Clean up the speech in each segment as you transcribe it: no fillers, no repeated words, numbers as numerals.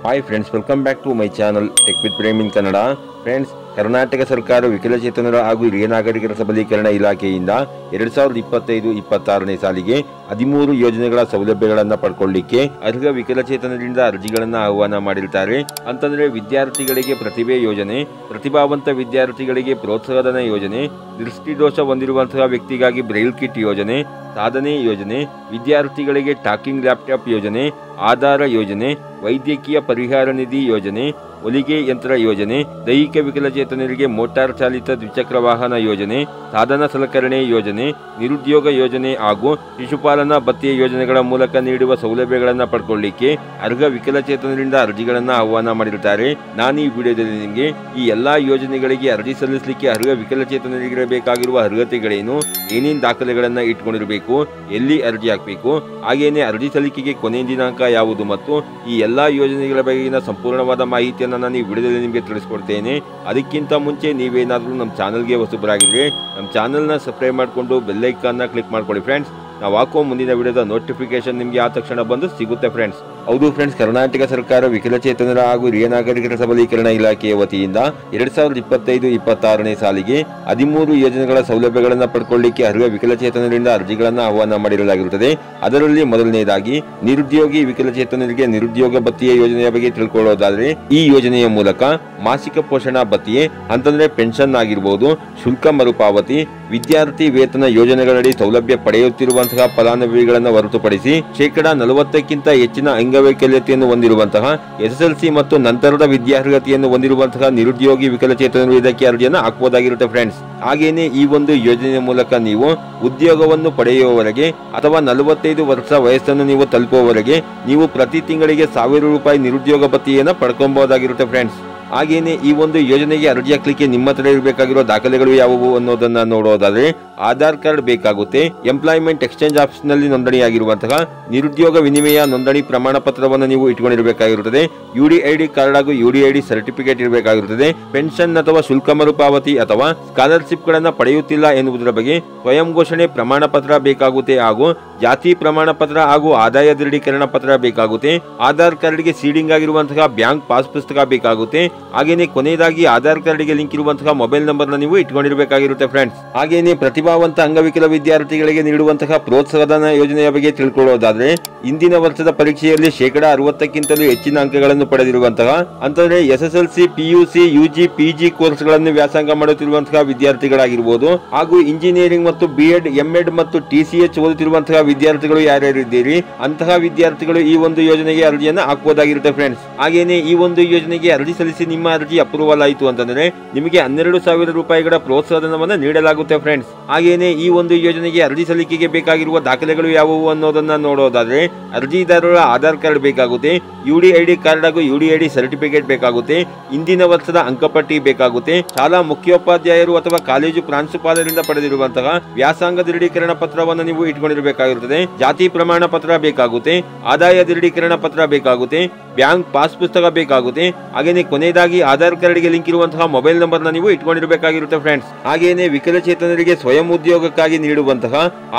Hi friends, welcome back to my channel tech with Prem in Kannada. Friends, Karnataka ಸರ್ಕಾರ ವಿಕಲಚೇತನರ ಹಾಗೂ ಹಿರಿಯ ನಾಗರಿಕರ ಸಬಲೀಕರಣ ಇಲಾಖೆಯಿಂದ 2025-26ನೇ ಸಾಲಿಗೆ 13 ಯೋಜನೆಗಳ ಸೌಲಭ್ಯಗಳನ್ನು ಪಡ್ಕೊಳ್ಳಿಕ್ಕೆ ಅರ್ಹ ವಿಕಲಚೇತನರಿಂದ ಅರ್ಜಿಗಳನ್ನು ಆಹ್ವಾನ ಮಾಡಿರ್ತಾರೆ. ಅಂತಂದ್ರೆ ವಿದ್ಯಾರ್ಥಿಗಳಿಗೆ ಪ್ರತಿಭೆ ಯೋಜನೆ, ಪ್ರತಿಭಾವಂತ ವಿದ್ಯಾರ್ಥಿಗಳಿಗೆ ಪ್ರೋತ್ಸಾಹಧನ ಯೋಜನೆ, ದೃಷ್ಟಿದೋಷ ಹೊಂದಿರುವಂತಹ ವ್ಯಕ್ತಿಗಾಗಿ ಬ್ರೈಲ್ ಕಿಟ್ ಯೋಜನೆ, ಸಾಧನೆ ಯೋಜನೆ, ವಿದ್ಯಾರ್ಥಿಗಳಿಗೆ ಟಾಕಿಂಗ್ ಲ್ಯಾಪ್ಟಾಪ್ ಯೋಜನೆ, ಆಧಾರ ಯೋಜನೆ, ವೈದ್ಯಕೀಯ ಪರಿಹಾರ ನಿಧಿ ಯೋಜನೆ, ಹೊಲಿಗೆ ಯಂತ್ರ ಯೋಜನೆ, ದೈಹಿಕ ವಿಕಲಚೇತನರಿಗೆ ಮೋಟಾರ್ ಚಾಲಿತ ದ್ವಿಚಕ್ರ ವಾಹನ ಯೋಜನೆ, ಸಾಧನ ಸಲಕರಣೆ ಯೋಜನೆ, ನಿರುದ್ಯೋಗ ಯೋಜನೆ ಹಾಗೂ ಶಿಶುಪಾಲನಾ ಭತ್ಯೆ ಯೋಜನೆಗಳ ಮೂಲಕ ನೀಡುವ ಸೌಲಭ್ಯಗಳನ್ನು ಪಡ್ಕೊಳ್ಳಿಕ್ಕೆ ಅರ್ಹ ವಿಕಲಚೇತನರಿಂದ ಅರ್ಜಿಗಳನ್ನು ಆಹ್ವಾನ ಮಾಡಿರುತ್ತಾರೆ. ನಾನು ಈ ವಿಡಿಯೋದಲ್ಲಿ ನಿಮಗೆ ಈ ಎಲ್ಲಾ ಯೋಜನೆಗಳಿಗೆ ಅರ್ಜಿ ಸಲ್ಲಿಸಲಿಕ್ಕೆ ಅರ್ಹ ವಿಕಲಚೇತನರಿಗೆ ಬೇಕಾಗಿರುವ ಅರ್ಹತೆಗಳೇನು, ಏನೇನು ದಾಖಲೆಗಳನ್ನು ಇಟ್ಕೊಂಡಿರಬೇಕು, ಎಲ್ಲಿ ಅರ್ಜಿ ಹಾಕಬೇಕು, ಹಾಗೇನೆ ಅರ್ಜಿ ಸಲ್ಲಿಕೆಗೆ ಕೊನೆಯ ದಿನಾಂಕ ಯಾವುದು ಮತ್ತು ಈ ಎಲ್ಲಾ ಯೋಜನೆಗಳ ಬಗೆಗಿನ ಸಂಪೂರ್ಣವಾದ ಮಾಹಿತಿಯನ್ನು ನಾನು ಈ ವಿಡಿಯೋದಲ್ಲಿ ನಿಮಗೆ ತಿಳಿಸ್ಕೊಡ್ತೇನೆ. ಅದಕ್ಕಿಂತ ಮುಂಚೆ ನೀವೇನಾದರೂ ನಮ್ಮ ಚಾನಲ್ಗೆ ಹೊಸಬರಾಗಿದ್ರೆ ನಮ್ಮ ಚಾನಲ್ನ ಸಬ್ಸ್ಕ್ರೈಬ್ ಮಾಡಿಕೊಂಡು ಬೆಲ್ ಐಕಾನ್ನ ಕ್ಲಿಕ್ ಮಾಡ್ಕೊಳ್ಳಿ ಫ್ರೆಂಡ್ಸ್. ನಾವು ಹಾಕೋ ಮುಂದಿನ ವಿಡಿಯೋದ ನೋಟಿಫಿಕೇಶನ್ ನಿಮಗೆ ಆ ತಕ್ಷಣ ಬಂದು ಸಿಗುತ್ತೆ ಫ್ರೆಂಡ್ಸ್. ಹೌದು ಫ್ರೆಂಡ್ಸ್, ಕರ್ನಾಟಕ ಸರ್ಕಾರ ವಿಕಲಚೇತನರ ಹಾಗೂ ಹಿರಿಯ ನಾಗರಿಕರ ಸಬಲೀಕರಣ ಇಲಾಖೆಯ ವತಿಯಿಂದ 2025-26ನೇ ಸಾಲಿಗೆ 13 ಯೋಜನೆಗಳ ಸೌಲಭ್ಯಗಳನ್ನು ಪಡ್ಕೊಳ್ಳಿಕ್ಕೆ ಅರ್ಹ ವಿಕಲಚೇತನರಿಂದ ಅರ್ಜಿಗಳನ್ನು ಆಹ್ವಾನ ಮಾಡಿರಲಾಗಿರುತ್ತದೆ. ಅದರಲ್ಲಿ ಮೊದಲನೆಯದಾಗಿ ನಿರುದ್ಯೋಗಿ ವಿಕಲಚೇತನರಿಗೆ ನಿರುದ್ಯೋಗ ಭತ್ಯೆ ಯೋಜನೆಯ ಬಗ್ಗೆ ತಿಳ್ಕೊಳ್ಳೋದಾದ್ರೆ, ಈ ಯೋಜನೆಯ ಮೂಲಕ ಮಾಸಿಕ ಪೋಷಣಾ ಭತ್ಯೆ ಅಂತಂದ್ರೆ ಪೆನ್ಷನ್ ಆಗಿರಬಹುದು, ಶುಲ್ಕ ಮರುಪಾವತಿ, ವಿದ್ಯಾರ್ಥಿ ವೇತನ ಯೋಜನೆಗಳಡಿ ಸೌಲಭ್ಯ ಪಡೆಯುತ್ತಿರುವಂತಹ ಫಲಾನುಭವಿಗಳನ್ನು ಹೊರತುಪಡಿಸಿ 40%ಕ್ಕಿಂತ ಹೆಚ್ಚಿನ ಅಂಗವೈಕಲ್ಯತೆಯನ್ನು ಹೊಂದಿರುವಂತಹ SSLC ಮತ್ತು ನಂತರದ ವಿದ್ಯಾರ್ಹತೆಯನ್ನು ಹೊಂದಿರುವಂತಹ ನಿರುದ್ಯೋಗಿ ವಿಕಲಚೇತನರು ಇದಕ್ಕೆ ಅರ್ಜಿಯನ್ನು ಹಾಕಬಹುದಾಗಿರುತ್ತೆ ಫ್ರೆಂಡ್ಸ್. ಹಾಗೇನೆ ಈ ಒಂದು ಯೋಜನೆಯ ಮೂಲಕ ನೀವು ಉದ್ಯೋಗವನ್ನು ಪಡೆಯುವವರೆಗೆ ಅಥವಾ 45 ವರ್ಷ ವಯಸ್ಸನ್ನು ನೀವು ತಲುಪುವವರೆಗೆ ನೀವು ಪ್ರತಿ ತಿಂಗಳಿಗೆ ₹1000 ನಿರುದ್ಯೋಗ ಭತ್ಯೆಯನ್ನು ಪಡ್ಕೊಬಹುದಾಗಿರುತ್ತೆ ಫ್ರೆಂಡ್ಸ್. ಹಾಗೇನೆ ಈ ಒಂದು ಯೋಜನೆಗೆ ಅರ್ಜಿ ಹಾಕಲಿಕ್ಕೆ ನಿಮ್ಮ ಹತ್ರ ಇರಬೇಕಾಗಿರೋ ದಾಖಲೆಗಳು ಯಾವುವು ಅನ್ನೋದನ್ನ ನೋಡೋದಾದ್ರೆ, ಆಧಾರ್ ಕಾರ್ಡ್ ಬೇಕಾಗುತ್ತೆ, ಎಂಪ್ಲಾಯ್ಮೆಂಟ್ ಎಕ್ಸ್ಚೇಂಜ್ ಆಫೀಸ್ ನಲ್ಲಿ ನೋಂದಣಿಯಾಗಿರುವಂತಹ ನಿರುದ್ಯೋಗ ವಿನಿಮಯ ನೋಂದಣಿ ಪ್ರಮಾಣ ಪತ್ರವನ್ನು ನೀವು ಇಟ್ಕೊಂಡಿರಬೇಕಾಗಿರುತ್ತದೆ, UDID ಕಾರ್ಡ್ ಹಾಗೂ UDID ಸರ್ಟಿಫಿಕೇಟ್ ಇರಬೇಕಾಗಿರುತ್ತದೆ, ಪೆನ್ಷನ್ ಅಥವಾ ಶುಲ್ಕ ಮರುಪಾವತಿ ಅಥವಾ ಸ್ಕಾಲರ್ಶಿಪ್ ಗಳನ್ನ ಪಡೆಯುತ್ತಿಲ್ಲ ಎನ್ನುವುದರ ಬಗ್ಗೆ ಸ್ವಯಂ ಘೋಷಣೆ ಪ್ರಮಾಣ ಪತ್ರ ಬೇಕಾಗುತ್ತೆ ಹಾಗೂ ಜಾತಿ ಪ್ರಮಾಣ ಪತ್ರ ಹಾಗೂ ಆದಾಯ ದೃಢೀಕರಣ ಪತ್ರ ಬೇಕಾಗುತ್ತೆ, ಆಧಾರ್ ಕಾರ್ಡ್ಗೆ ಸೀಡಿಂಗ್ ಆಗಿರುವಂತಹ ಬ್ಯಾಂಕ್ ಪಾಸ್ ಪುಸ್ತಕ ಬೇಕಾಗುತ್ತೆ. ಹಾಗೇನೆ ಕೊನೆಯದಾಗಿ ಆಧಾರ್ ಕಾರ್ಡ್ಗೆ ಲಿಂಕ್ ಇರುವಂತಹ ಮೊಬೈಲ್ ನಂಬರ್ ನೀವು ಇಟ್ಕೊಂಡಿರಬೇಕಾಗಿರುತ್ತೆ ಫ್ರೆಂಡ್ಸ್. ಹಾಗೇನೆ ಪ್ರತಿಭಾವಂತ ಅಂಗವಿಕಲ ವಿದ್ಯಾರ್ಥಿಗಳಿಗೆ ನೀಡುವಂತಹ ಪ್ರೋತ್ಸಾಹಧನ ಯೋಜನೆಯ ಬಗ್ಗೆ ತಿಳ್ಕೊಳ್ಳೋದಾದ್ರೆ, ಇಂದಿನ ವರ್ಷದ ಪರೀಕ್ಷೆಯಲ್ಲಿ 60%ಕ್ಕಿಂತಲೂ ಹೆಚ್ಚಿನ ಅಂಕಗಳನ್ನು ಪಡೆದಿರುವಂತಹ ಅಂತಂದ್ರೆ SSLC, PUC, UG, PG ಕೋರ್ಸ್ಗಳನ್ನು ವ್ಯಾಸಂಗ ಮಾಡುತ್ತಿರುವಂತಹ ವಿದ್ಯಾರ್ಥಿಗಳಾಗಿರ್ಬೋದು ಹಾಗೂ ಇಂಜಿನಿಯರಿಂಗ್ ಮತ್ತು BEd, MEd ಮತ್ತು TCH ಓದುತ್ತಿರುವಂತಹ ವಿದ್ಯಾರ್ಥಿಗಳು ಯಾರ್ಯಾರಿದ್ದೀರಿ ಅಂತಹ ವಿದ್ಯಾರ್ಥಿಗಳು ಈ ಒಂದು ಯೋಜನೆಗೆ ಅರ್ಜಿಯನ್ನು ಹಾಕಬಹುದಾಗಿರುತ್ತೆ ಫ್ರೆಂಡ್ಸ್. ಹಾಗೇನೆ ಈ ಒಂದು ಯೋಜನೆಗೆ ಅರ್ಜಿ ಸಲ್ಲಿಸಿ ನಿಮ್ಮ ಅರ್ಜಿ ಅಪ್ರೂವಲ್ ಆಯಿತು ಅಂತಂದ್ರೆ ನಿಮಗೆ ₹12,000 ಪ್ರೋತ್ಸಾಹಧನವನ್ನು ನೀಡಲಾಗುತ್ತೆ ಫ್ರೆಂಡ್ಸ್. ಹಾಗೇನೆ ಈ ಒಂದು ಯೋಜನೆಗೆ ಅರ್ಜಿ ಸಲ್ಲಿಕೆಗೆ ಬೇಕಾಗಿರುವ ದಾಖಲೆಗಳು ಯಾವುವು ಅನ್ನೋದನ್ನ ನೋಡೋದಾದ್ರೆ, ಅರ್ಜಿದಾರರ ಆಧಾರ್ ಕಾರ್ಡ್ ಬೇಕಾಗುತ್ತೆ, UDID ಕಾರ್ಡ್ ಹಾಗೂ UDID ಸರ್ಟಿಫಿಕೇಟ್ ಬೇಕಾಗುತ್ತೆ, ಇಂದಿನ ವರ್ಷದ ಅಂಕಪಟ್ಟಿ ಬೇಕಾಗುತ್ತೆ, ಶಾಲಾ ಮುಖ್ಯೋಪಾಧ್ಯಾಯರು ಅಥವಾ ಕಾಲೇಜು ಪ್ರಾಂಶುಪಾಲರಿಂದ ಪಡೆದಿರುವಂತಹ ವ್ಯಾಸಂಗ ದೃಢೀಕರಣ ಪತ್ರವನ್ನು ನೀವು ಇಟ್ಕೊಂಡಿರಬೇಕಾಗಿರುತ್ತದೆ, ಜಾತಿ ಪ್ರಮಾಣ ಪತ್ರ ಬೇಕಾಗುತ್ತೆ, ಆದಾಯ ದೃಢೀಕರಣ ಪತ್ರ ಬೇಕಾಗುತ್ತೆ, ಬ್ಯಾಂಕ್ ಪಾಸ್ ಪುಸ್ತಕ ಬೇಕಾಗುತ್ತೆ. ಹಾಗೇನೆ ಕೊನೆಯದಾಗಿ ಆಧಾರ್ ಕಾರ್ಡ್ಗೆ ಲಿಂಕ್ ಇರುವಂತಹ ಮೊಬೈಲ್ ನಂಬರ್ ನೀವು ಇಟ್ಕೊಂಡಿರಬೇಕಾಗಿರುತ್ತೆ ಫ್ರೆಂಡ್ಸ್. ಹಾಗೇನೆ ವಿಕಲಚೇತನರಿಗೆ ಸ್ವಯಂ ಉದ್ಯೋಗಕ್ಕಾಗಿ ನೀಡುವಂತಹ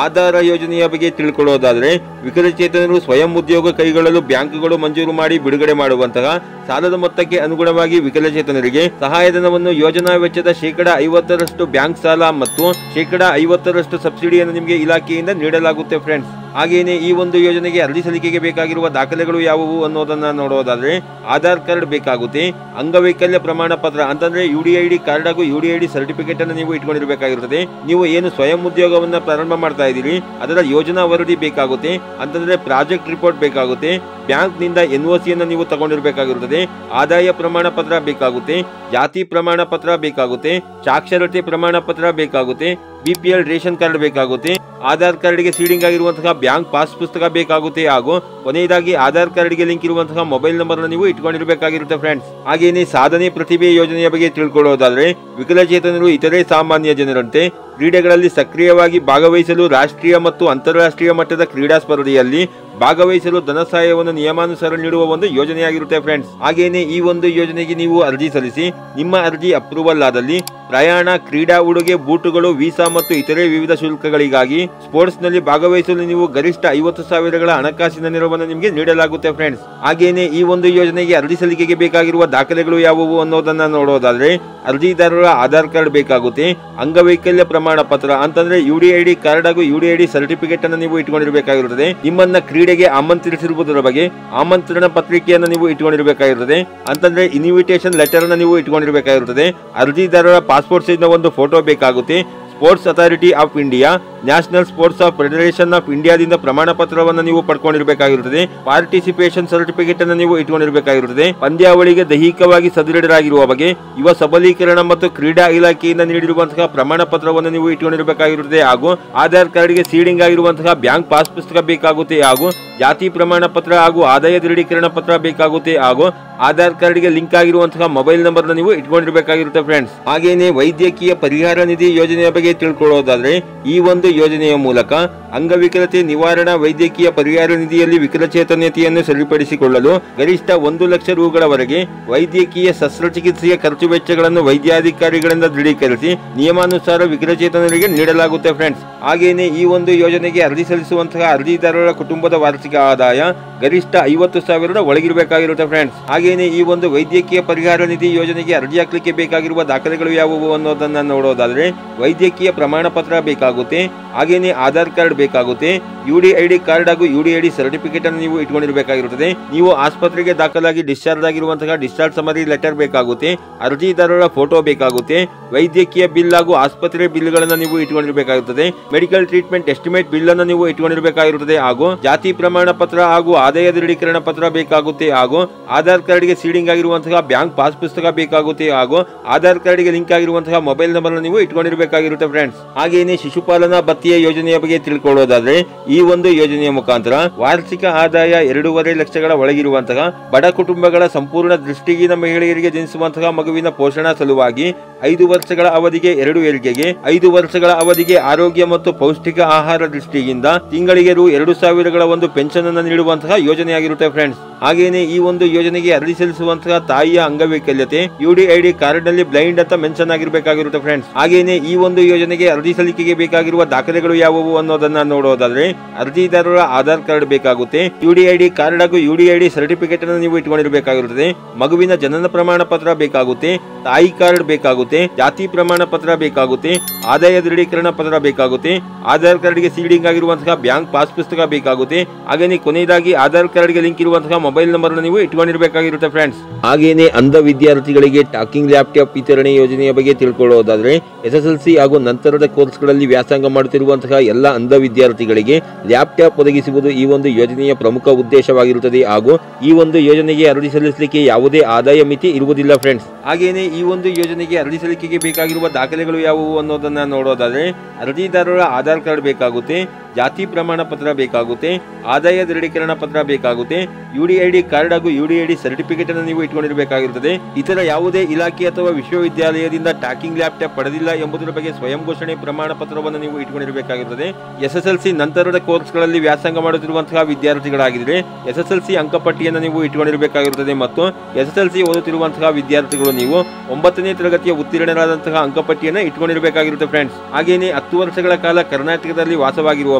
ಆಧಾರ ಯೋಜನೆಯ ಬಗ್ಗೆ ತಿಳ್ಕೊಳ್ಳೋದಾದ್ರೆ, ವಿಕಲಚೇತನರು ಸ್ವಯಂ ಉದ್ಯೋಗ ಕೈಗೊಳ್ಳಲು ಬ್ಯಾಂಕ್ಗಳು ಮಂಜೂರು ಮಾಡಿ ಬಿಡುಗಡೆ ಮಾಡುವಂತಹ ಸಾಲದ ಮೊತ್ತಕ್ಕೆ ಅನುಗುಣವಾಗಿ ವಿಕಲಚೇತನರಿಗೆ ಸಹಾಯಧನವನ್ನು ಯೋಜನಾ ವೆಚ್ಚದ 50% ಬ್ಯಾಂಕ್ ಸಾಲ ಮತ್ತು 50% ಸಬ್ಸಿಡಿಯನ್ನು ನಿಮಗೆ ಇಲಾಖೆಯಿಂದ ನೀಡಲಾಗುತ್ತೆ ಫ್ರೆಂಡ್ಸ್. ಹಾಗೇನೆ ಈ ಒಂದು ಯೋಜನೆಗೆ ಅರ್ಜಿ ಸಲ್ಲಿಕೆಗೆ ಬೇಕಾಗಿರುವ ದಾಖಲೆಗಳು ಯಾವುವು ಅನ್ನೋದನ್ನ ನೋಡೋದಾದ್ರೆ, ಆಧಾರ್ ಕಾರ್ಡ್ ಬೇಕಾಗುತ್ತೆ, ಅಂಗವೈಕಲ್ಯ ಪ್ರಮಾಣ ಪತ್ರ ಅಂತಂದ್ರೆ UDID ಕಾರ್ಡ್ ಹಾಗೂ UDID ಸರ್ಟಿಫಿಕೇಟ್ ಅನ್ನು ನೀವು ಇಟ್ಕೊಂಡಿರಬೇಕಾಗಿರುತ್ತದೆ. ನೀವು ಏನು ಸ್ವಯಂ ಉದ್ಯೋಗವನ್ನ ಪ್ರಾರಂಭ ಮಾಡ್ತಾ ಇದ್ದೀರಿ ಅದರ ಯೋಜನಾ ವರದಿ ಬೇಕಾಗುತ್ತೆ, ಅಂತಂದ್ರೆ ಪ್ರಾಜೆಕ್ಟ್ ರಿಪೋರ್ಟ್ ಬೇಕಾಗುತ್ತೆ, ಬ್ಯಾಂಕ್ ನಿಂದ NOC ಅನ್ನು ನೀವು ತಗೊಂಡಿರಬೇಕಾಗಿರುತ್ತದೆ, ಆದಾಯ ಪ್ರಮಾಣ ಪತ್ರ ಬೇಕಾಗುತ್ತೆ, ಜಾತಿ ಪ್ರಮಾಣ ಪತ್ರ ಬೇಕಾಗುತ್ತೆ, ಸಾಕ್ಷರತೆ ಪ್ರಮಾಣ ಪತ್ರ ಬೇಕಾಗುತ್ತೆ, BPL ರೇಷನ್ ಕಾರ್ಡ್ ಬೇಕಾಗುತ್ತೆ, ಆಧಾರ್ ಕಾರ್ಡ್ಗೆ ಸೀಡಿಂಗ್ ಆಗಿರುವಂತಹ ಬ್ಯಾಂಕ್ ಪಾಸ್ ಪುಸ್ತಕ ಬೇಕಾಗುತ್ತೆ ಹಾಗೂ ಕೊನೆಯದಾಗಿ ಆಧಾರ್ ಕಾರ್ಡ್ಗೆ ಲಿಂಕ್ ಇರುವಂತಹ ಮೊಬೈಲ್ ನಂಬರ್ ನೀವು ಇಟ್ಕೊಂಡಿರಬೇಕಾಗಿರುತ್ತೆ ಫ್ರೆಂಡ್ಸ್. ಹಾಗೇನೆ ಸಾಧನೆ ಪ್ರತಿಭೆ ಯೋಜನೆಯ ಬಗ್ಗೆ ತಿಳ್ಕೊಳ್ಳೋದಾದ್ರೆ, ವಿಕಲಚೇತನರು ಇತರೆ ಸಾಮಾನ್ಯ ಜನರಂತೆ ಕ್ರೀಡೆಗಳಲ್ಲಿ ಸಕ್ರಿಯವಾಗಿ ಭಾಗವಹಿಸಲು ರಾಷ್ಟ್ರೀಯ ಮತ್ತು ಅಂತಾರಾಷ್ಟ್ರೀಯ ಮಟ್ಟದ ಕ್ರೀಡಾ ಸ್ಪರ್ಧೆಯಲ್ಲಿ ಭಾಗವಹಿಸಲು ಧನ ಸಹಾಯವನ್ನು ನಿಯಮಾನುಸಾರ ನೀಡುವ ಒಂದು ಯೋಜನೆಯಾಗಿರುತ್ತೆ ಫ್ರೆಂಡ್ಸ್. ಹಾಗೇನೆ ಈ ಒಂದು ಯೋಜನೆಗೆ ನೀವು ಅರ್ಜಿ ಸಲ್ಲಿಸಿ ನಿಮ್ಮ ಅರ್ಜಿ ಅಪ್ರೂವಲ್ ಆದಲ್ಲಿ ಪ್ರಯಾಣ, ಕ್ರೀಡಾ ಉಡುಗೆ, ಬೂಟುಗಳು, ವೀಸಾ ಮತ್ತು ಇತರೆ ವಿವಿಧ ಶುಲ್ಕಗಳಿಗಾಗಿ ಸ್ಪೋರ್ಟ್ಸ್ ನಲ್ಲಿ ಭಾಗವಹಿಸಲು ನೀವು ಗರಿಷ್ಠ 50,000ಗಳ ಹಣಕಾಸಿನ ನೆರವನ್ನು ನಿಮಗೆ ನೀಡಲಾಗುತ್ತೆ ಫ್ರೆಂಡ್ಸ್. ಹಾಗೇನೆ ಈ ಒಂದು ಯೋಜನೆಗೆ ಅರ್ಜಿ ಸಲ್ಲಿಕೆಗೆ ಬೇಕಾಗಿರುವ ದಾಖಲೆಗಳು ಯಾವುವು ಅನ್ನೋದನ್ನ ನೋಡೋದಾದ್ರೆ ಅರ್ಜಿದಾರರ ಆಧಾರ್ ಕಾರ್ಡ್ ಬೇಕಾಗುತ್ತೆ, ಅಂಗವೈಕಲ್ಯ ಪ್ರಮಾಣ ಪತ್ರ ಅಂತಂದ್ರೆ UDID ಕಾರ್ಡ್ ಹಾಗೂ UDID ಸರ್ಟಿಫಿಕೇಟ್ ಅನ್ನು ನೀವು ಇಟ್ಕೊಂಡಿರಬೇಕಾಗಿರುತ್ತದೆ. ನಿಮ್ಮನ್ನ ಕ್ರೀಡೆಗೆ ಆಮಂತ್ರಿಸಿರುವುದರ ಬಗ್ಗೆ ಆಮಂತ್ರಣ ಪತ್ರಿಕೆಯನ್ನು ನೀವು ಇಟ್ಕೊಂಡಿರಬೇಕಾಗಿರುತ್ತದೆ. ಅಂತಂದ್ರೆ ಇನ್ವಿಟೇಷನ್ ಲೆಟರ್ ಅನ್ನು ನೀವು ಇಟ್ಕೊಂಡಿರಬೇಕಾಗಿರುತ್ತದೆ. ಅರ್ಜಿದಾರರ ಪಾಸ್ಪೋರ್ಟ್ ಸೈಜ್ ನ ಒಂದು ಫೋಟೋ ಬೇಕಾಗುತ್ತೆ. Sports authority of India, national sports of federation of ಇಂಡಿಯಾದಿಂದ ಪ್ರಮಾಣ ಪತ್ರವನ್ನು ನೀವು ಪಡ್ಕೊಂಡಿರಬೇಕಾಗಿರುತ್ತದೆ. ಪಾರ್ಟಿಸಿಪೇಷನ್ ಸರ್ಟಿಫಿಕೇಟ್ ಅನ್ನು ನೀವು ಇಟ್ಕೊಂಡಿರಬೇಕಾಗಿರುತ್ತದೆ. ಪಂದ್ಯಾವಳಿಗೆ ದೈಹಿಕವಾಗಿ ಸದೃಢರಾಗಿರುವ ಬಗ್ಗೆ ಯುವ ಸಬಲೀಕರಣ ಮತ್ತು ಕ್ರೀಡಾ ಇಲಾಖೆಯಿಂದ ನೀಡಿರುವಂತಹ ಪ್ರಮಾಣ ಪತ್ರವನ್ನು ನೀವು ಇಟ್ಕೊಂಡಿರಬೇಕಾಗಿರುತ್ತದೆ. ಹಾಗೂ ಆಧಾರ್ ಕಾರ್ಡ್ಗೆ ಸೀಡಿಂಗ್ ಆಗಿರುವಂತಹ ಬ್ಯಾಂಕ್ ಪಾಸ್ ಪುಸ್ತಕ ಬೇಕಾಗುತ್ತೆ. ಹಾಗೂ ಜಾತಿ ಪ್ರಮಾಣ ಪತ್ರ ಹಾಗೂ ಆದಾಯ ದೃಢೀಕರಣ ಪತ್ರ ಬೇಕಾಗುತ್ತೆ. ಹಾಗೂ ಆಧಾರ್ ಕಾರ್ಡ್ಗೆ ಲಿಂಕ್ ಆಗಿರುವಂತಹ ಮೊಬೈಲ್ ನಂಬರ್ ನೀವು ಇಟ್ಕೊಂಡಿರಬೇಕಾಗಿರುತ್ತೆ ಫ್ರೆಂಡ್ಸ್. ಹಾಗೇನೆ ವೈದ್ಯಕೀಯ ಪರಿಹಾರ ನಿಧಿ ಯೋಜನೆಯ ಬಗ್ಗೆ ತಿಳ್ಕೊಳ್ಳೋದಾದ್ರೆ ಈ ಒಂದು ಯೋಜನೆಯ ಮೂಲಕ ಅಂಗವಿಕಲತೆ ನಿವಾರಣಾ ವೈದ್ಯಕೀಯ ಪರಿಹಾರ ನಿಧಿಯಲ್ಲಿ ವಿಕಲಚೇತನತೆಯನ್ನು ಸರಿಪಡಿಸಿಕೊಳ್ಳಲು ಗರಿಷ್ಠ 1 ಲಕ್ಷ ರೂಗಳವರೆಗೆ ವೈದ್ಯಕೀಯ ಶಸ್ತ್ರಚಿಕಿತ್ಸೆಯ ಖರ್ಚು ವೆಚ್ಚಗಳನ್ನು ವೈದ್ಯಾಧಿಕಾರಿಗಳಿಂದ ದೃಢೀಕರಿಸಿ ನಿಯಮಾನುಸಾರ ವಿಕಲಚೇತನರಿಗೆ ನೀಡಲಾಗುತ್ತೆ ಫ್ರೆಂಡ್ಸ್. ಹಾಗೇನೆ ಈ ಒಂದು ಯೋಜನೆಗೆ ಅರ್ಜಿ ಸಲ್ಲಿಸುವಂತಹ ಅರ್ಜಿದಾರರ ಕುಟುಂಬದ ವಾರ್ಷಿಕ ಆದಾಯ ಗರಿಷ್ಠ 50,000 ಒಳಗಿರಬೇಕಾಗಿರುತ್ತೆ ಫ್ರೆಂಡ್ಸ್. ಹಾಗೇನೆ ಈ ಒಂದು ವೈದ್ಯಕೀಯ ಪರಿಹಾರ ನಿಧಿ ಯೋಜನೆಗೆ ಅರ್ಜಿ ಹಾಕಲಿಕ್ಕೆ ಬೇಕಾಗಿರುವ ದಾಖಲೆಗಳು ಯಾವುವು ಅನ್ನೋದನ್ನ ನೋಡೋದಾದ್ರೆ ವೈದ್ಯಕೀಯ ಪ್ರಮಾಣ ಪತ್ರ ಬೇಕಾಗುತ್ತೆ. ಹಾಗೇನೆ ಆಧಾರ್ ಕಾರ್ಡ್ ಬೇಕಾಗುತ್ತೆ. UDID ಕಾರ್ಡ್ ಹಾಗೂ UDID ಸರ್ಟಿಫಿಕೇಟ್ ಅನ್ನು ನೀವು ಇಟ್ಕೊಂಡಿರಬೇಕಾಗಿರುತ್ತದೆ. ನೀವು ಆಸ್ಪತ್ರೆಗೆ ದಾಖಲಾಗಿ ಡಿಸ್ಚಾರ್ಜ್ ಆಗಿರುವಂತಹ ಡಿಸ್ಚಾರ್ಜ್ ಸಮರಿ ಲೆಟರ್ ಬೇಕಾಗುತ್ತೆ. ಅರ್ಜಿದಾರರ ಫೋಟೋ ಬೇಕಾಗುತ್ತೆ. ವೈದ್ಯಕೀಯ ಬಿಲ್ ಹಾಗೂ ಆಸ್ಪತ್ರೆ ಬಿಲ್ಗಳನ್ನು ನೀವು ಇಟ್ಕೊಂಡಿರಬೇಕಾಗುತ್ತದೆ. ಮೆಡಿಕಲ್ ಟ್ರೀಟ್ಮೆಂಟ್ ಎಸ್ಟಿಮೇಟ್ ಬಿಲ್ ಅನ್ನು ನೀವು ಇಟ್ಕೊಂಡಿರಬೇಕಾಗಿರುತ್ತದೆ. ಹಾಗೂ ಜಾತಿ ಪ್ರಮಾಣ ಪತ್ರ ಹಾಗೂ ಆದಾಯ ದೃಢೀಕರಣ ಪತ್ರ ಬೇಕಾಗುತ್ತೆ. ಹಾಗೂ ಆಧಾರ್ ಕಾರ್ಡ್ಗೆ ಸೀಡಿಂಗ್ ಆಗಿರುವಂತಹ ಬ್ಯಾಂಕ್ ಪಾಸ್ ಪುಸ್ತಕ ಬೇಕಾಗುತ್ತೆ. ಹಾಗೂ ಆಧಾರ್ ಕಾರ್ಡ್ಗೆ ಲಿಂಕ್ ಆಗಿರುವಂತಹ ಮೊಬೈಲ್ ನಂಬರ್ ನೀವು ಇಟ್ಕೊಂಡಿರಬೇಕಾಗಿರುತ್ತೆ ಫ್ರೆಂಡ್ಸ್. ಹಾಗೇನೆ ಶಿಶುಪಾಲನಾ ಭತ್ಯೆ ಯೋಜನೆಯ ಬಗ್ಗೆ ತಿಳ್ಕೊಳ್ಳೋದಾದ್ರೆ ಈ ಒಂದು ಯೋಜನೆಯ ಮುಖಾಂತರ ವಾರ್ಷಿಕ ಆದಾಯ 2.5 ಲಕ್ಷಗಳ ಒಳಗಿರುವಂತಹ ಬಡ ಕುಟುಂಬಗಳ ಸಂಪೂರ್ಣ ದೃಷ್ಟಿಹೀನ ಮಹಿಳೆಯರಿಗೆ ಜನಿಸುವಂತಹ ಮಗುವಿನ ಪೋಷಣಾ ಸಲುವಾಗಿ 5 ವರ್ಷಗಳ ಅವಧಿಗೆ 2 ಹೆರಿಗೆಗೆ 5 ವರ್ಷಗಳ ಅವಧಿಗೆ ಆರೋಗ್ಯ ಮತ್ತು ಪೌಷ್ಟಿಕ ಆಹಾರ ದೃಷ್ಟಿಯಿಂದ ತಿಂಗಳಿಗೆ ರು 2,000ಗಳ ಒಂದು ಪೆನ್ಷನ್ ಅನ್ನು ನೀಡುವಂತಹ ಯೋಜನೆಯಾಗಿರುತ್ತೆ ಫ್ರೆಂಡ್ಸ್. ಹಾಗೇನೆ ಈ ಒಂದು ಯೋಜನೆಗೆ ಅರ್ಜಿ ಸಲ್ಲಿಸುವಂತಹ ತಾಯಿಯ ಅಂಗವೈಕಲ್ಯತೆ UDID ಕಾರ್ಡ್ ನಲ್ಲಿ ಬ್ಲೈಂಡ್ ಅಂತ ಮೆನ್ಷನ್ ಆಗಿರಬೇಕಾಗಿರುತ್ತೆ ಫ್ರೆಂಡ್ಸ್. ಹಾಗೇನೆ ಈ ಒಂದು ಯೋಜನೆಗೆ ಅರ್ಜಿ ಸಲ್ಲಿಕೆಗೆ ಬೇಕಾಗಿರುವ ದಾಖಲೆಗಳು ಯಾವುವು ಅನ್ನೋದನ್ನ ನೋಡೋದಾದ್ರೆ ಅರ್ಜಿದಾರರ ಆಧಾರ್ ಕಾರ್ಡ್ ಬೇಕಾಗುತ್ತೆ. UDID ಕಾರ್ಡ್ ಹಾಗೂ UDID ಸರ್ಟಿಫಿಕೇಟ್ ಅನ್ನು ನೀವು ಇಟ್ಕೊಂಡಿರಬೇಕಾಗಿರುತ್ತದೆ. ಮಗುವಿನ ಜನನ ಪ್ರಮಾಣ ಪತ್ರ ಬೇಕಾಗುತ್ತೆ. ತಾಯಿ ಕಾರ್ಡ್ ಬೇಕಾಗುತ್ತೆ. ಜಾತಿ ಪ್ರಮಾಣ ಪತ್ರ ಬೇಕಾಗುತ್ತೆ. ಆದಾಯ ದೃಢೀಕರಣ ಪತ್ರ ಬೇಕಾಗುತ್ತೆ. ಆಧಾರ್ ಕಾರ್ಡ್ಗೆ ಸೀಡಿಂಗ್ ಆಗಿರುವಂತಹ ಬ್ಯಾಂಕ್ ಪಾಸ್ ಪುಸ್ತಕ ಬೇಕಾಗುತ್ತೆ. ಹಾಗೇನೆ ಕೊನೆಯದಾಗಿ ಆಧಾರ್ ಕಾರ್ಡ್ಗೆ ಲಿಂಕ್ ಇರುವಂತಹ ಮೊಬೈಲ್ ನಂಬರ್ ನೀವು ಇಟ್ಕೊಂಡಿರಬೇಕಾಗಿರುತ್ತೆ ಫ್ರೆಂಡ್ಸ್. ಹಾಗೇನೆ ಅಂಧ ವಿದ್ಯಾರ್ಥಿಗಳಿಗೆ ಟಾಕಿಂಗ್ ಲ್ಯಾಪ್ಟಾಪ್ ವಿತರಣೆ ಯೋಜನೆಯ ಬಗ್ಗೆ ತಿಳ್ಕೊಳ್ಳೋದಾದ್ರೆ SSLC ಹಾಗೂ ನಂತರದ ಕೋರ್ಸ್ಗಳಲ್ಲಿ ವ್ಯಾಸಂಗ ಮಾಡುತ್ತಿರುವಂತಹ ಎಲ್ಲ ಅಂಧ ವಿದ್ಯಾರ್ಥಿಗಳಿಗೆ ಲ್ಯಾಪ್ಟಾಪ್ ಒದಗಿಸುವುದು ಈ ಒಂದು ಯೋಜನೆಯ ಪ್ರಮುಖ ಉದ್ದೇಶವಾಗಿರುತ್ತದೆ. ಹಾಗೂ ಈ ಒಂದು ಯೋಜನೆಗೆ ಅರ್ಜಿ ಸಲ್ಲಿಸಲಿಕ್ಕೆ ಯಾವುದೇ ಆದಾಯ ಮಿತಿ ಇರುವುದಿಲ್ಲ ಫ್ರೆಂಡ್ಸ್. ಹಾಗೇನೆ ಈ ಒಂದು ಯೋಜನೆಗೆ ಅರ್ಜಿ ಸಲ್ಲಿಕೆಗೆ ಬೇಕಾಗಿರುವ ದಾಖಲೆಗಳು ಯಾವುವು ಅನ್ನೋದನ್ನ ನೋಡೋದಾದ್ರೆ ಅರ್ಜಿದಾರರ ಆಧಾರ್ ಕಾರ್ಡ್ ಬೇಕಾಗುತ್ತೆ. ಜಾತಿ ಪ್ರಮಾಣ ಪತ್ರ ಬೇಕಾಗುತ್ತೆ. ಆದಾಯ ದೃಢೀಕರಣ ಪತ್ರ ಬೇಕಾಗುತ್ತೆ. UDID ಕಾರ್ಡ್ ಹಾಗೂ UDID ಸರ್ಟಿಫಿಕೇಟ್ ಅನ್ನು ನೀವು ಇಟ್ಕೊಂಡಿರಬೇಕಾಗಿರುತ್ತದೆ. ಇತರ ಯಾವುದೇ ಇಲಾಖೆ ಅಥವಾ ವಿಶ್ವವಿದ್ಯಾಲಯದಿಂದ ಟಾಕಿಂಗ್ ಲ್ಯಾಪ್ಟಾಪ್ ಪಡೆದಿಲ್ಲ ಎಂಬುದರ ಬಗ್ಗೆ ಸ್ವಯಂ ಘೋಷಣೆ ಪ್ರಮಾಣ ಪತ್ರವನ್ನು ನೀವು ಇಟ್ಕೊಂಡಿರಬೇಕಾಗಿರುತ್ತದೆ. SSLC ನಂತರದ ಕೋರ್ಸ್ಗಳಲ್ಲಿ ವ್ಯಾಸಂಗ ಮಾಡುತ್ತಿರುವಂತಹ ವಿದ್ಯಾರ್ಥಿಗಳಾಗಿದ್ದರೆ SSLC ಅಂಕಪಟ್ಟಿಯನ್ನು ನೀವು ಇಟ್ಕೊಂಡಿರಬೇಕಾಗಿರುತ್ತದೆ. ಮತ್ತು SSLC ಓದುತ್ತಿರುವಂತಹ ವಿದ್ಯಾರ್ಥಿಗಳು ನೀವು 9ನೇ ತರಗತಿಯ ಉತ್ತೀರ್ಣರಾದಂತಹ ಅಂಕಪಟ್ಟಿಯನ್ನು ಇಟ್ಕೊಂಡಿರಬೇಕಾಗಿರುತ್ತೆ ಫ್ರೆಂಡ್ಸ್. ಹಾಗೇನೆ 10 ವರ್ಷಗಳ ಕಾಲ ಕರ್ನಾಟಕದಲ್ಲಿ ವಾಸವಾಗಿರುವ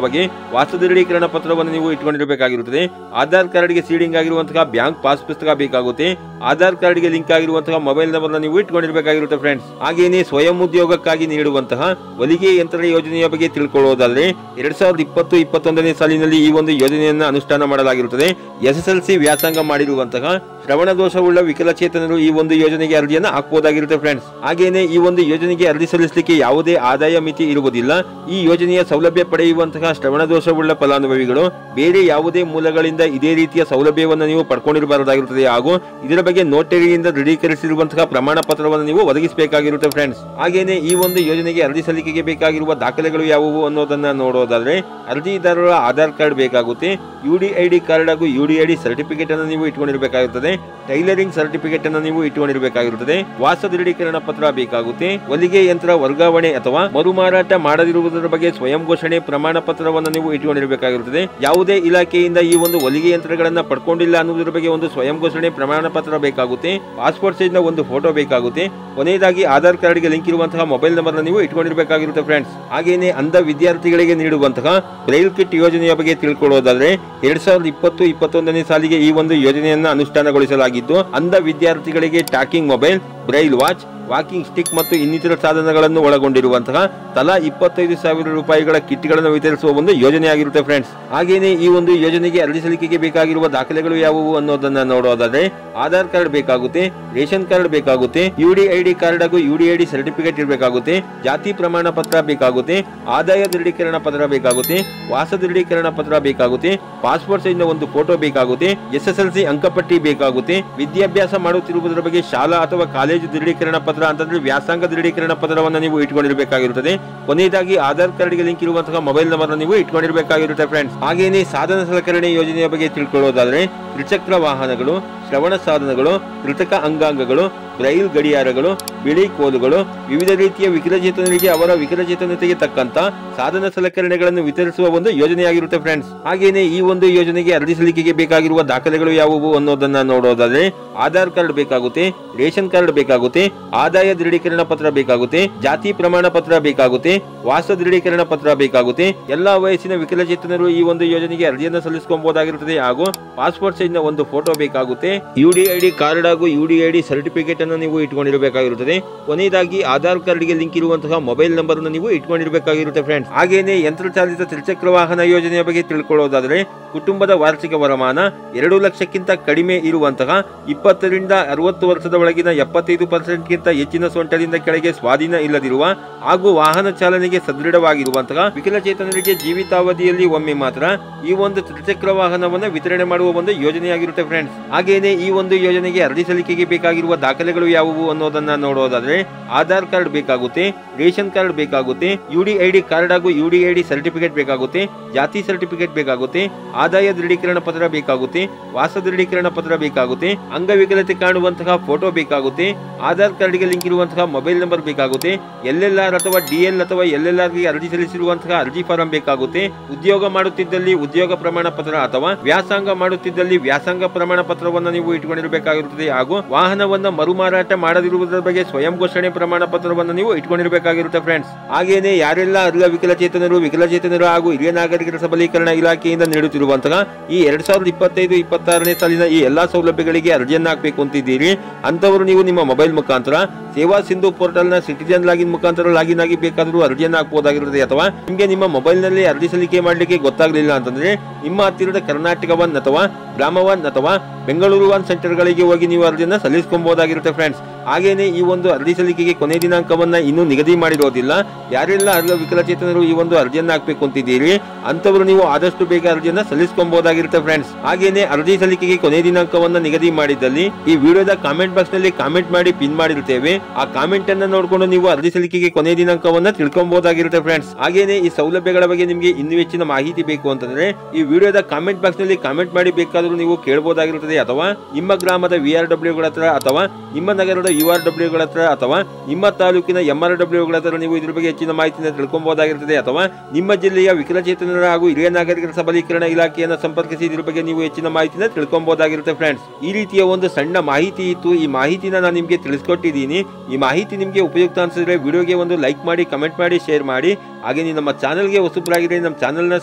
ಬಗ್ಗೆ ವಾಸ ದೃಢೀಕರಣ ಪತ್ರವನ್ನು ನೀವು ಇಟ್ಕೊಂಡಿರಬೇಕಾಗಿರುತ್ತದೆ. ಆಧಾರ್ ಕಾರ್ಡ್ಗೆ ಸೀಡಿಂಗ್ ಆಗಿರುವಂತಹ ಬ್ಯಾಂಕ್ ಪಾಸ್ ಪುಸ್ತಕ ಬೇಕಾಗುತ್ತೆ. ಆಧಾರ್ ಕಾರ್ಡ್ಗೆ ಲಿಂಕ್ ಆಗಿರುವಂತಹ ಮೊಬೈಲ್ ನಂಬರ್ ನೀವು ಇಟ್ಕೊಂಡಿರಬೇಕಾಗಿರುತ್ತೆ ಫ್ರೆಂಡ್ಸ್. ಹಾಗೇನೆ ಸ್ವಯಂ ಉದ್ಯೋಗಕ್ಕಾಗಿ ನೀಡುವಂತಹ ಹೊಲಿಗೆ ಯಂತ್ರ ಯೋಜನೆಯ ಬಗ್ಗೆ ತಿಳ್ಕೊಳ್ಳೋದಾದ್ರೆ 2020-21ನೇ ಸಾಲಿನಲ್ಲಿ ಈ ಒಂದು ಯೋಜನೆಯನ್ನು ಅನುಷ್ಠಾನ ಮಾಡಲಾಗಿರುತ್ತದೆ. SSLC ವ್ಯಾಸಂಗ ಮಾಡಿರುವಂತಹ ಶ್ರವಣ ದೋಷವುಳ್ಳ ವಿಕಲಚೇತನರು ಈ ಒಂದು ಯೋಜನೆಗೆ ಅರ್ಜಿಯನ್ನು ಹಾಕಬಹುದಾಗಿರುತ್ತೆ ಫ್ರೆಂಡ್ಸ್. ಹಾಗೇನೆ ಈ ಒಂದು ಯೋಜನೆಗೆ ಅರ್ಜಿ ಸಲ್ಲಿಸಲಿಕ್ಕೆ ಯಾವುದೇ ಆದಾಯ ಮಿತಿ ಇರುವುದಿಲ್ಲ. ಈ ಯೋಜನೆಯ ಸೌಲಭ್ಯ ಪಡೆಯುವಂತಹ ಶ್ರವಣ ದೋಷವುಳ್ಳ ಫಲಾನುಭವಿಗಳು ಬೇರೆ ಯಾವುದೇ ಮೂಲಗಳಿಂದ ಇದೇ ರೀತಿಯ ಸೌಲಭ್ಯವನ್ನು ನೀವು ಪಡ್ಕೊಂಡಿರಬಾರದಾಗಿರುತ್ತದೆ. ಹಾಗೂ ಇದರ ಬಗ್ಗೆ ನೋಟರಿಯಿಂದ ದೃಢೀಕರಿಸಿರುವಂತಹ ಪ್ರಮಾಣ ಪತ್ರವನ್ನು ನೀವು ಒದಗಿಸಬೇಕಾಗಿರುತ್ತೆ ಫ್ರೆಂಡ್ಸ್. ಹಾಗೇನೆ ಈ ಒಂದು ಯೋಜನೆಗೆ ಅರ್ಜಿ ಸಲ್ಲಿಕೆಗೆ ಬೇಕಾಗಿರುವ ದಾಖಲೆಗಳು ಯಾವುವು ಅನ್ನೋದನ್ನ ನೋಡೋದಾದ್ರೆ ಅರ್ಜಿದಾರರ ಆಧಾರ್ ಕಾರ್ಡ್ ಬೇಕಾಗುತ್ತೆ. UDID ಕಾರ್ಡ್ ಹಾಗೂ UDID ಸರ್ಟಿಫಿಕೇಟ್ ಅನ್ನು ನೀವು ಇಟ್ಕೊಂಡಿರಬೇಕಾಗುತ್ತದೆ. ಟೈಲರಿಂಗ್ ಸರ್ಟಿಫಿಕೇಟ್ ಅನ್ನು ನೀವು ಇಟ್ಟುಕೊಂಡಿರಬೇಕಾಗಿರುತ್ತದೆ, ವಾಸ ದೃಢೀಕರಣ ಪತ್ರ ಬೇಕಾಗುತ್ತೆ, ಹೊಲಿಗೆ ಯಂತ್ರ ವರ್ಗಾವಣೆ ಅಥವಾ ಮರುಮಾರಾಟ ಮಾಡದಿರುವುದರ ಬಗ್ಗೆ ಸ್ವಯಂ ಘೋಷಣೆ ಪ್ರಮಾಣ ಪತ್ರವನ್ನು ನೀವು ಇಟ್ಟುಕೊಂಡಿರಬೇಕಾಗಿರುತ್ತದೆ. ಯಾವುದೇ ಇಲಾಖೆಯಿಂದ ಈ ಒಂದು ಹೊಲಿಗೆ ಯಂತ್ರಗಳನ್ನ ಪಡ್ಕೊಂಡಿಲ್ಲ ಅನ್ನೋದ್ರ ಬಗ್ಗೆ ಒಂದು ಸ್ವಯಂ ಘೋಷಣೆ ಪ್ರಮಾಣ ಪತ್ರ ಬೇಕಾಗುತ್ತೆ, ಪಾಸ್ಪೋರ್ಟ್ ಸೈಜ್ ನ ಒಂದು ಫೋಟೋ ಬೇಕಾಗುತ್ತೆ, ಕೊನೆಯದಾಗಿ ಆಧಾರ್ ಕಾರ್ಡ್ ಗೆ ಲಿಂಕ್ ಇರುವಂತಹ ಮೊಬೈಲ್ ನಂಬರ್ ನೀವು ಇಟ್ಕೊಂಡಿರಬೇಕಾಗಿರುತ್ತೆ ಫ್ರೆಂಡ್ಸ್. ಹಾಗೇನೆ ಅಂಧ ವಿದ್ಯಾರ್ಥಿಗಳಿಗೆ ನೀಡುವಂತಹ ಬ್ರೈಲ್ ಕಿಟ್ ಯೋಜನೆಯ ಬಗ್ಗೆ ತಿಳ್ಕೊಳ್ಳೋದಾದ್ರೆ 2020-21ನೇ ಸಾಲಿಗೆ ಈ ಒಂದು ಯೋಜನೆಯನ್ನ ಅನುಷ್ಠಾನಗೊಳಿಸಲಾಗಿದೆ. ಅಂಧ ವಿದ್ಯಾರ್ಥಿಗಳಿಗೆ talking mobile, Braille watch, walking stick ಮತ್ತು ಇನ್ನಿತರ ಸಾಧನಗಳನ್ನು ಒಳಗೊಂಡಿರುವಂತಹ ತಲಾ 25,000 ರೂಪಾಯಿಗಳ ಕಿಟ್ಗಳನ್ನು ವಿತರಿಸುವ ಒಂದು ಯೋಜನೆಯಾಗಿರುತ್ತೆ ಫ್ರೆಂಡ್ಸ್. ಹಾಗೇನೆ ಈ ಒಂದು ಯೋಜನೆಗೆ ಅರ್ಜಿ ಸಲ್ಲಿಕೆಗೆ ಬೇಕಾಗಿರುವ ದಾಖಲೆಗಳು ಯಾವುವು ಅನ್ನೋದನ್ನ ನೋಡೋದಾದ್ರೆ ಆಧಾರ್ ಕಾರ್ಡ್ ಬೇಕಾಗುತ್ತೆ, ರೇಷನ್ ಕಾರ್ಡ್ ಬೇಕಾಗುತ್ತೆ, UDID ಕಾರ್ಡ್ ಹಾಗೂ UDID ಸರ್ಟಿಫಿಕೇಟ್ ಇರಬೇಕಾಗುತ್ತೆ, ಜಾತಿ ಪ್ರಮಾಣ ಪತ್ರ ಬೇಕಾಗುತ್ತೆ, ಆದಾಯ ದೃಢೀಕರಣ ಪತ್ರ ಬೇಕಾಗುತ್ತೆ, ವಾಸ ದೃಢೀಕರಣ ಪತ್ರ ಬೇಕಾಗುತ್ತೆ, ಪಾಸ್ಪೋರ್ಟ್ ಸೈಜ್ ನ ಒಂದು ಫೋಟೋ ಬೇಕಾಗುತ್ತೆ, SSLC ಅಂಕಪಟ್ಟಿ ಬೇಕಾಗುತ್ತೆ, ವಿದ್ಯಾಭ್ಯಾಸ ಮಾಡುತ್ತಿರುವುದರ ಬಗ್ಗೆ ಶಾಲಾ ಅಥವಾ ಕಾಲೇಜು ದೃಢೀಕರಣ ಪತ್ರ ಅಂತಂದ್ರೆ ವ್ಯಾಸಂಗ ದೃಢೀಕರಣ ಪತ್ರವನ್ನು ನೀವು ಇಟ್ಕೊಂಡಿರಬೇಕಾಗಿರುತ್ತದೆ. ಕೊನೆಯದಾಗಿ ಆಧಾರ್ ಕಾರ್ಡ್ ಗೆ ಲಿಂಕ್ ಇರುವಂತಹ ಮೊಬೈಲ್ ನಂಬರ್ ನೀವು ಇಟ್ಕೊಂಡಿರಬೇಕಾಗಿರುತ್ತೆ ಫ್ರೆಂಡ್ಸ್. ಹಾಗೇನೆ ಸಾಧನ ಸಲಕರಣೆ ಯೋಜನೆಯ ಬಗ್ಗೆ ತಿಳ್ಕೊಳ್ಳೋದಾದ್ರೆ ತ್ರಿಚಕ್ರ ವಾಹನಗಳು, ಶ್ರವಣ ಸಾಧನಗಳು, ಕೃತಕ ಅಂಗಾಂಗಗಳು, ಬ್ರೈಲ್ ಗಡಿಯಾರಗಳು, ಬಿಳಿ ಕೋಲುಗಳು, ವಿವಿಧ ರೀತಿಯ ವಿಕಲಚೇತನರಿಗೆ ಅವರ ವಿಕಲಚೇತನತೆಗೆ ತಕ್ಕಂತ ಸಾಧನ ಸಲಕರಣೆಗಳನ್ನು ವಿತರಿಸುವ ಒಂದು ಯೋಜನೆಯಾಗಿರುತ್ತೆ ಫ್ರೆಂಡ್ಸ್. ಹಾಗೇನೆ ಈ ಒಂದು ಯೋಜನೆಗೆ ಅರ್ಜಿ ಸಲ್ಲಿಕೆಗೆ ಬೇಕಾಗಿರುವ ದಾಖಲೆಗಳು ಯಾವುವು ಅನ್ನೋದನ್ನ ನೋಡೋದಾದ್ರೆ ಆಧಾರ್ ಕಾರ್ಡ್ ಬೇಕಾಗುತ್ತೆ, ರೇಷನ್ ಕಾರ್ಡ್ ಬೇಕಾಗುತ್ತೆ, ಆದಾಯ ದೃಢೀಕರಣ ಪತ್ರ ಬೇಕಾಗುತ್ತೆ, ಜಾತಿ ಪ್ರಮಾಣ ಪತ್ರ ಬೇಕಾಗುತ್ತೆ, ವಾಸ ದೃಢೀಕರಣ ಪತ್ರ ಬೇಕಾಗುತ್ತೆ. ಎಲ್ಲಾ ವಯಸ್ಸಿನ ವಿಕಲಚೇತನರು ಈ ಒಂದು ಯೋಜನೆಗೆ ಅರ್ಜಿಯನ್ನು ಸಲ್ಲಿಸಿಕೊಳ್ಳಬಹುದಾಗಿರುತ್ತದೆ ಹಾಗೂ ಪಾಸ್ಪೋರ್ಟ್ ಸೈಜ್ ನ ಒಂದು ಫೋಟೋ ಬೇಕಾಗುತ್ತೆ, UDID ಕಾರ್ಡ್ ಹಾಗೂ UDID ಸರ್ಟಿಫಿಕೇಟ್ ಅನ್ನು ನೀವು ಇಟ್ಕೊಂಡಿರಬೇಕಾಗಿರುತ್ತದೆ. ಕೊನೆಯದಾಗಿ ಆಧಾರ್ ಕಾರ್ಡ್ ಗೆ ಲಿಂಕ್ ಇರುವಂತಹ ಮೊಬೈಲ್ ನಂಬರ್ ಅನ್ನು ನೀವು ಇಟ್ಕೊಂಡಿರಬೇಕಾಗಿರುತ್ತೆ ಫ್ರೆಂಡ್ಸ್. ಹಾಗೇನೆ ಯಂತ್ರಚಾಲಿತ ತ್ರಿಚಕ್ರ ವಾಹನ ಯೋಜನೆಯ ಬಗ್ಗೆ ತಿಳ್ಕೊಳ್ಳೋದಾದ್ರೆ ಕುಟುಂಬದ ವಾರ್ಷಿಕ ವರಮಾನ 2 ಲಕ್ಷಕ್ಕಿಂತ ಕಡಿಮೆ ಇರುವಂತಹ 20 ರಿಂದ 60 ವರ್ಷದ ಒಳಗಿನ 75% ಹೆಚ್ಚಿನ ಸೊಂಟದಿಂದ ಕೆಳಗೆ ಸ್ವಾಧೀನ ಇಲ್ಲದಿರುವ ಹಾಗೂ ವಾಹನ ಚಾಲನೆಗೆ ಸದೃಢವಾಗಿರುವಂತಹ ವಿಕಲಚೇತನರಿಗೆ ಜೀವಿತಾವಧಿಯಲ್ಲಿ ಒಮ್ಮೆ ಮಾತ್ರ ಈ ಒಂದು ತ್ರಿಚಕ್ರ ವಾಹನವನ್ನು ವಿತರಣೆ ಮಾಡುವ ಒಂದು ಯೋಜನೆಯಾಗಿರುತ್ತೆ ಫ್ರೆಂಡ್ಸ್. ಹಾಗೇನೆ ಈ ಒಂದು ಯೋಜನೆಗೆ ಅರ್ಜಿ ಸಲ್ಲಿಕೆಗೆ ಬೇಕಾಗಿರುವ ದಾಖಲೆಗಳು ಯಾವುವು ಅನ್ನೋದನ್ನ ನೋಡೋದಾದ್ರೆ ಆಧಾರ್ ಕಾರ್ಡ್ ಬೇಕಾಗುತ್ತೆ, ರೇಷನ್ ಕಾರ್ಡ್ ಬೇಕಾಗುತ್ತೆ, UDID ಕಾರ್ಡ್ ಹಾಗೂ UDID ಸರ್ಟಿಫಿಕೇಟ್ ಬೇಕಾಗುತ್ತೆ, ಜಾತಿ ಸರ್ಟಿಫಿಕೇಟ್ ಬೇಕಾಗುತ್ತೆ, ಆದಾಯ ದೃಢೀಕರಣ ಪತ್ರ ಬೇಕಾಗುತ್ತೆ, ವಾಸ ದೃಢೀಕರಣ ಪತ್ರ ಬೇಕಾಗುತ್ತೆ, ಅಂಗವಿಕಲತೆ ಕಾಣುವಂತಹ ಫೋಟೋ ಬೇಕಾಗುತ್ತೆ, ಆಧಾರ್ ಕಾರ್ಡ್ ಗೆ ಲಿಂಕ್ ಇರುವಂತಹ ಮೊಬೈಲ್ ನಂಬರ್ ಬೇಕಾಗುತ್ತೆ, LLR ಅಥವಾ DL ಅಥವಾ LLR ಗೆ ಅರ್ಜಿ ಸಲ್ಲಿಸಿರುವಂತಹ ಅರ್ಜಿ ಫಾರಂ ಬೇಕಾಗುತ್ತೆ, ಉದ್ಯೋಗ ಮಾಡುತ್ತಿದ್ದಲ್ಲಿ ಉದ್ಯೋಗ ಪ್ರಮಾಣ ಪತ್ರ ಅಥವಾ ವ್ಯಾಸಂಗ ಮಾಡುತ್ತಿದ್ದಲ್ಲಿ ವ್ಯಾಸಂಗ ಪ್ರಮಾಣ ಪತ್ರವನ್ನು ನೀವು ಇಟ್ಕೊಂಡಿರಬೇಕಾಗಿರುತ್ತದೆ ಹಾಗೂ ವಾಹನವನ್ನು ಮರುಮಾರಾಟ ಮಾಡದಿರುವುದರ ಬಗ್ಗೆ ಸ್ವಯಂ ಘೋಷಣೆ ಪ್ರಮಾಣ ಪತ್ರವನ್ನು ನೀವು ಇಟ್ಕೊಂಡಿರಬೇಕಾಗಿರುತ್ತೆ ಫ್ರೆಂಡ್ಸ್. ಹಾಗೇನೆ ಯಾರೆಲ್ಲ ಅರ್ಹ ವಿಕಲಚೇತನರು ಹಾಗೂ ಹಿರಿಯ ನಾಗರಿಕರ ಸಬಲೀಕರಣ ಇಲಾಖೆಯಿಂದ ನೀಡುತ್ತಿರುವಂತಹ ಈ 2025-26ನೇ ಸಾಲಿನ ಈ ಎಲ್ಲಾ ಸೌಲಭ್ಯಗಳಿಗೆ ಅರ್ಜಿಯನ್ನು ಹಾಕಬೇಕು ಅಂತಿದ್ದೀರಿ ಅಂತವರು ನೀವು ನಿಮ್ಮ ಮೊಬೈಲ್ ಮುಖಾಂತರ ಸೇವಾ ಸಿಂಧು ಪೋರ್ಟಲ್ ನ ಸಿಟಿಜನ್ ಲಾಗಿನ್ ಮುಖಾಂತರ ಲಾಗಿನ್ ಆಗಿ ಬೇಕಾದರೂ ಅರ್ಜಿಯನ್ನು ಹಾಕಬಹುದಾಗಿರುತ್ತದೆ. ಅಥವಾ ನಿಮಗೆ ನಿಮ್ಮ ಮೊಬೈಲ್ ನಲ್ಲಿ ಅರ್ಜಿ ಸಲ್ಲಿಕೆ ಮಾಡಲಿಕ್ಕೆ ಗೊತ್ತಾಗಲಿಲ್ಲ ಅಂತಂದ್ರೆ ನಿಮ್ಮ ಹತ್ತಿರದ ಕರ್ನಾಟಕ 1 ಅಥವಾ ಗ್ರಾಮ 1 ಅಥವಾ ಬೆಂಗಳೂರು 1 ಸೆಂಟರ್ ಗಳಿಗೆ ಹೋಗಿ ನೀವು ಅರ್ಜಿಯನ್ನು ಸಲ್ಲಿಸಿಕೊಳ್ಳಬಹುದಾಗಿರುತ್ತೆ ಫ್ರೆಂಡ್ಸ್. ಹಾಗೇನೆ ಈ ಒಂದು ಅರ್ಜಿ ಸಲ್ಲಿಕೆಗೆ ಕೊನೆ ದಿನಾಂಕವನ್ನ ಇನ್ನೂ ನಿಗದಿ ಮಾಡಿರೋದಿಲ್ಲ. ಯಾರೆಲ್ಲ ಅರ್ಹ ವಿಕಲಚೇತನರು ಈ ಒಂದು ಅರ್ಜಿಯನ್ನು ಹಾಕಬೇಕು ಅಂತಿದ್ದೀರಿ ಅಂತವರು ನೀವು ಆದಷ್ಟು ಬೇಗ ಅರ್ಜಿಯನ್ನು ಸಲ್ಲಿಸಿಕೊಳ್ಳಬಹುದಾಗಿರುತ್ತೆ ಫ್ರೆಂಡ್ಸ್. ಹಾಗೇನೆ ಅರ್ಜಿ ಸಲ್ಲಿಕೆಗೆ ಕೊನೆ ದಿನಾಂಕವನ್ನ ನಿಗದಿ ಮಾಡಿದಲ್ಲಿ ಈ ವಿಡಿಯೋದ ಕಾಮೆಂಟ್ ಬಾಕ್ಸ್ ನಲ್ಲಿ ಕಾಮೆಂಟ್ ಮಾಡಿ ಪಿನ್ ಮಾಡಿರುತ್ತೇವೆ. ಆ ಕಾಮೆಂಟ್ ಅನ್ನ ನೋಡಿಕೊಂಡು ನೀವು ಅರ್ಜಿ ಸಲ್ಲಿಕೆಗೆ ಕೊನೆ ದಿನಾಂಕವನ್ನ ತಿಳ್ಕೊಬಹುದಾಗಿರುತ್ತೆ ಫ್ರೆಂಡ್ಸ್. ಹಾಗೇನೆ ಈ ಸೌಲಭ್ಯಗಳ ಬಗ್ಗೆ ನಿಮಗೆ ಇನ್ನೂ ಹೆಚ್ಚಿನ ಮಾಹಿತಿ ಬೇಕು ಅಂತಂದ್ರೆ ಈ ವಿಡಿಯೋದ ಕಾಮೆಂಟ್ ಬಾಕ್ಸ್ ನಲ್ಲಿ ಕಾಮೆಂಟ್ ಮಾಡಿ ಬೇಕಾದರೂ ನೀವು ಕೇಳಬಹುದಾಗಿರುತ್ತದೆ. ಅಥವಾ ನಿಮ್ಮ ಗ್ರಾಮದ VRW ಗಳ ಹತ್ರ ಅಥವಾ ನಿಮ್ಮ ನಗರದ URW ಗಳ ಹತ್ರ ಅಥವಾ ನಿಮ್ಮ ತಾಲೂಕಿನ MRW ಗಳ ಹತ್ರ ನೀವು ಇದ್ರ ಬಗ್ಗೆ ಹೆಚ್ಚಿನ ಮಾಹಿತಿಯನ್ನು ತಿಳ್ಕೊಬಹುದಾಗಿರುತ್ತದೆ. ಅಥವಾ ನಿಮ್ಮ ಜಿಲ್ಲೆಯ ವಿಕಲಚೇತನರ ಹಾಗೂ ಹಿರಿಯ ನಾಗರಿಕರ ಸಬಲೀಕರಣ ಇಲಾಖೆಯನ್ನು ಸಂಪರ್ಕಿಸಿ ಇದ್ರ ಬಗ್ಗೆ ನೀವು ಹೆಚ್ಚಿನ ಮಾಹಿತಿಯನ್ನು ತಿಳ್ಕೊಬಹುದಾಗಿರುತ್ತೆ ಫ್ರೆಂಡ್ಸ್. ಈ ರೀತಿಯ ಒಂದು ಸಣ್ಣ ಮಾಹಿತಿ ಇತ್ತು. ಈ ಮಾಹಿತಿನ ನಾನು ನಿಮಗೆ ತಿಳಿಸ್ಕೊಟ್ಟಿದ್ದೀನಿ. ಈ ಮಾಹಿತಿ ನಿಮಗೆ ಉಪಯುಕ್ತ ಅನಿಸಿದ್ರೆ ವಿಡಿಯೋಗೆ ಒಂದು ಲೈಕ್ ಮಾಡಿ, ಕಮೆಂಟ್ ಮಾಡಿ, ಶೇರ್ ಮಾಡಿ. ಹಾಗೆ ನಮ್ಮ ಚಾನಲ್ಗೆ ಹೊಸಬರಾಗಿದ್ರೆ ನಮ್ಮ ಚಾನಲ್ನ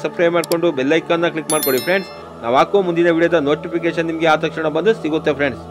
ಸಬ್ಸ್ಕ್ರೈಬ್ ಮಾಡಿಕೊಂಡು ಬೆಲ್ ಐಕಾನ್ನ ಕ್ಲಿಕ್ ಮಾಡ್ಕೊಳ್ಳಿ ಫ್ರೆಂಡ್ಸ್. ನಾವು ಹಾಕೋ ಮುಂದಿನ ವಿಡಿಯೋದ ನೋಟಿಫಿಕೇಶನ್ ನಿಮಗೆ ಆ ತಕ್ಷಣ ಬಂದು ಸಿಗುತ್ತೆ ಫ್ರೆಂಡ್ಸ್.